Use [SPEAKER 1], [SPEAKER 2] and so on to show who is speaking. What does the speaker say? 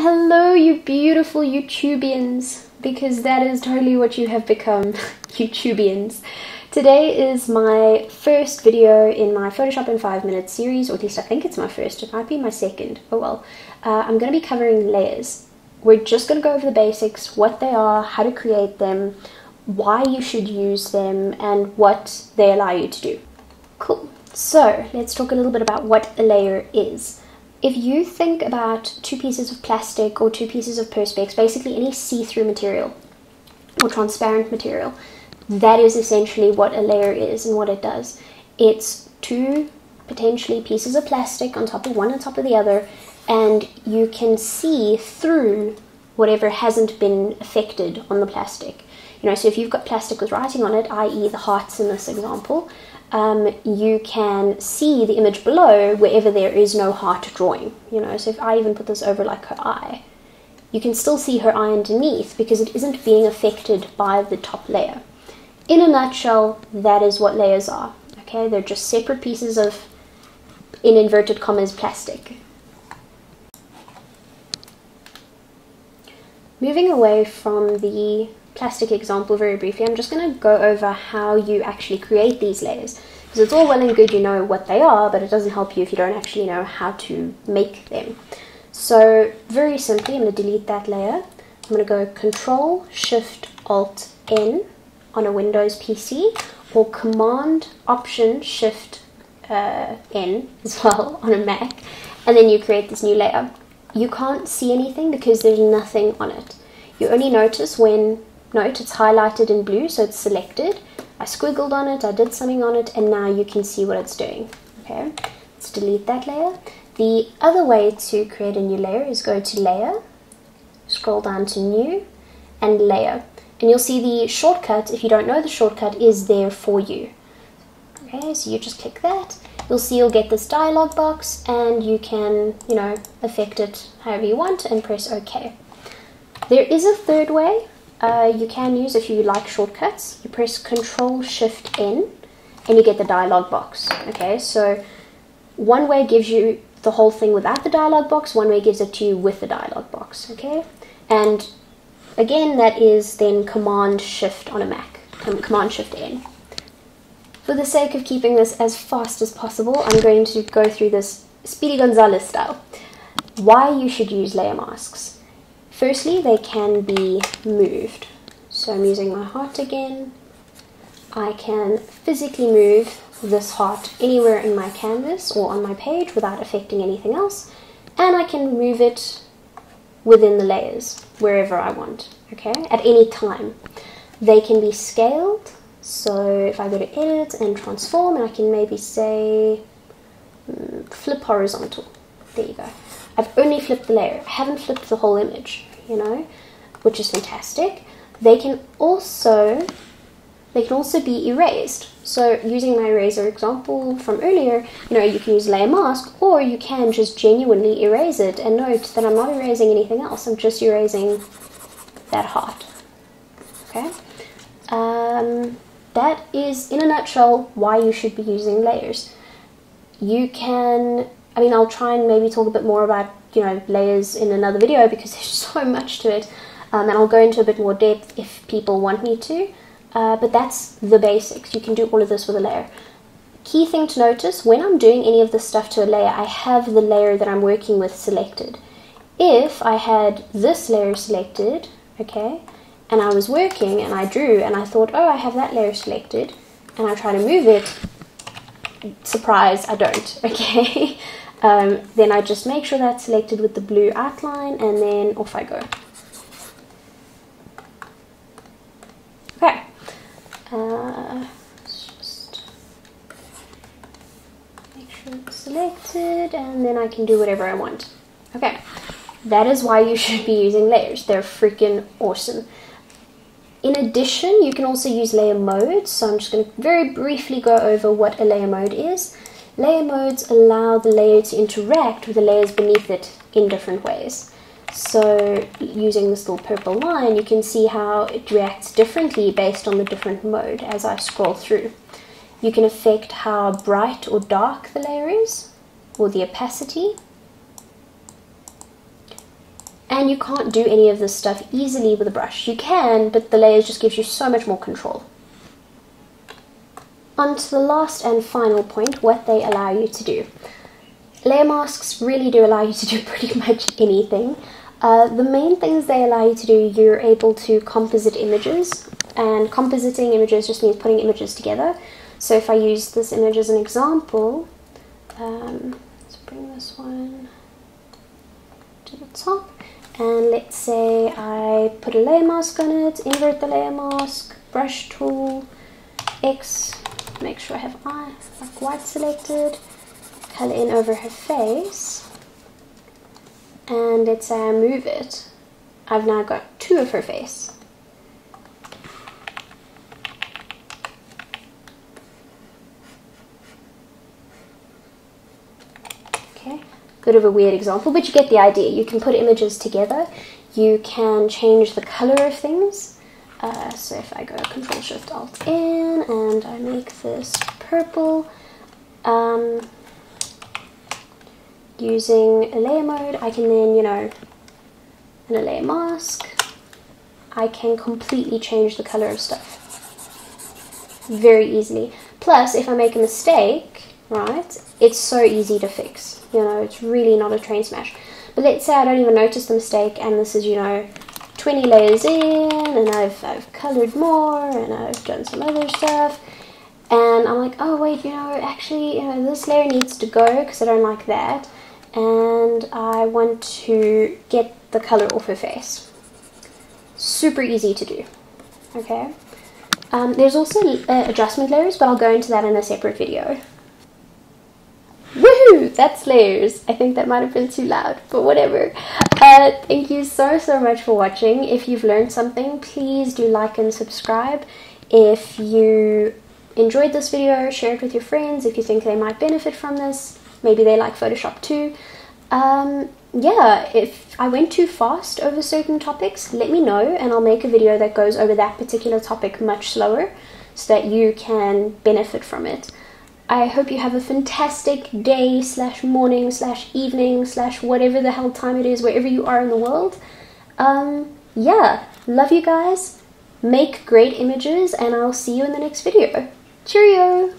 [SPEAKER 1] Hello, you beautiful YouTubians, because that is totally what you have become, YouTubians. Today is my first video in my Photoshop in 5 minutes series, or at least I think it's my first. It might be my second. Oh well. I'm going to be covering layers. We're just going to go over the basics, what they are, how to create them, why you should use them, and what they allow you to do. Cool. So let's talk a little bit about what a layer is. If you think about two pieces of plastic or two pieces of perspex, basically any see-through material or transparent material, that is essentially what a layer is and what it does. It's two potentially pieces of plastic on top of one on top of the other, and you can see through whatever hasn't been affected on the plastic. So if you've got plastic with writing on it, i.e. the hearts in this example, you can see the image below wherever there is no heart drawing. So if I even put this over like her eye, you can still see her eye underneath because it isn't being affected by the top layer. In a nutshell, that is what layers are. Okay, they're just separate pieces of, in inverted commas, plastic. Moving away from the plastic example very briefly, I'm just going to go over how you actually create these layers, because it's all well and good you know what they are, but it doesn't help you if you don't actually know how to make them. So very simply, I'm going to delete that layer. I'm going to go Control Shift Alt N on a Windows PC, or Command Option Shift N as well on a Mac, and then you create this new layer. You can't see anything because there's nothing on it. You only notice when, note it's highlighted in blue, so it's selected. I squiggled on it, I did something on it, and now you can see what it's doing. Okay, let's delete that layer. The other way to create a new layer is go to Layer, scroll down to New, and Layer. And you'll see the shortcut, if you don't know the shortcut, is there for you. Okay, so you just click that. You'll see you'll get this dialog box, and you can, affect it however you want and press OK. There is a third way you can use if you like shortcuts. You press Control Shift N and you get the dialog box. Okay, so one way gives you the whole thing without the dialog box, one way gives it to you with the dialog box. Okay, and again, that is then Command Shift on a Mac, Command Shift N. For the sake of keeping this as fast as possible, I'm going to go through this Speedy Gonzales style. Why you should use layer masks. Firstly, they can be moved. So I'm using my heart again. I can physically move this heart anywhere in my canvas or on my page without affecting anything else. And I can move it within the layers, wherever I want, okay, at any time. They can be scaled. So if I go to Edit and Transform, and I can maybe say flip horizontal. There you go. I've only flipped the layer. I haven't flipped the whole image, which is fantastic. They can also be erased. So using my eraser example from earlier, you can use layer mask, or you can just genuinely erase it. And note that I'm not erasing anything else. I'm just erasing that heart. Okay. That is, in a nutshell, why you should be using layers. You can, I'll try and maybe talk a bit more about, layers in another video because there's so much to it. And I'll go into a bit more depth if people want me to. But that's the basics. You can do all of this with a layer. Key thing to notice, when I'm doing any of this stuff to a layer, I have the layer that I'm working with selected. If I had this layer selected, okay, and I was working and I drew and I thought, oh, I have that layer selected, and I try to move it, surprise, I don't, okay? Then I just make sure that's selected with the blue outline, and then off I go. Okay. Let's just make sure it's selected, and then I can do whatever I want. Okay. That is why you should be using layers. They're freaking awesome. In addition, you can also use layer modes. So I'm just going to very briefly go over what a layer mode is. Layer modes allow the layer to interact with the layers beneath it in different ways. So using this little purple line, you can see how it reacts differently based on the different mode as I scroll through. You can affect how bright or dark the layer is, or the opacity. And you can't do any of this stuff easily with a brush. You can, but the layers just gives you so much more control. On to the last and final point, what they allow you to do. Layer masks really do allow you to do pretty much anything. The main things they allow you to do, you're able to composite images, and compositing images just means putting images together. So if I use this image as an example, let's bring this one to the top, and let's say I put a layer mask on it, invert the layer mask, brush tool, X, make sure I have white selected, color in over her face, and let's say I move it. I've now got two of her face. Okay, bit of a weird example, but you get the idea. You can put images together, you can change the color of things. So if I go Control-Shift-Alt-N and I make this purple, using a layer mode, I can then, you know, in a layer mask, I can completely change the color of stuff very easily. Plus, if I make a mistake, right, it's so easy to fix. You know, it's really not a train smash. But let's say I don't even notice the mistake, and this is, you know, 20 layers in, and I've colored more, and I've done some other stuff, and I'm like, oh wait, you know, actually, you know, this layer needs to go because I don't like that, and I want to get the color off her face. Super easy to do. Okay. There's also adjustment layers, but I'll go into that in a separate video. Woohoo! That's layers. I think that might have been too loud, but whatever. Thank you so much for watching. If you've learned something, please do like and subscribe. If you enjoyed this video, share it with your friends if you think they might benefit from this. Maybe they like Photoshop too. Yeah, if I went too fast over certain topics, let me know, and I'll make a video that goes over that particular topic much slower so that you can benefit from it. I hope you have a fantastic day / morning / evening / whatever the hell time it is, wherever you are in the world. Yeah, love you guys. Make great images, and I'll see you in the next video. Cheerio!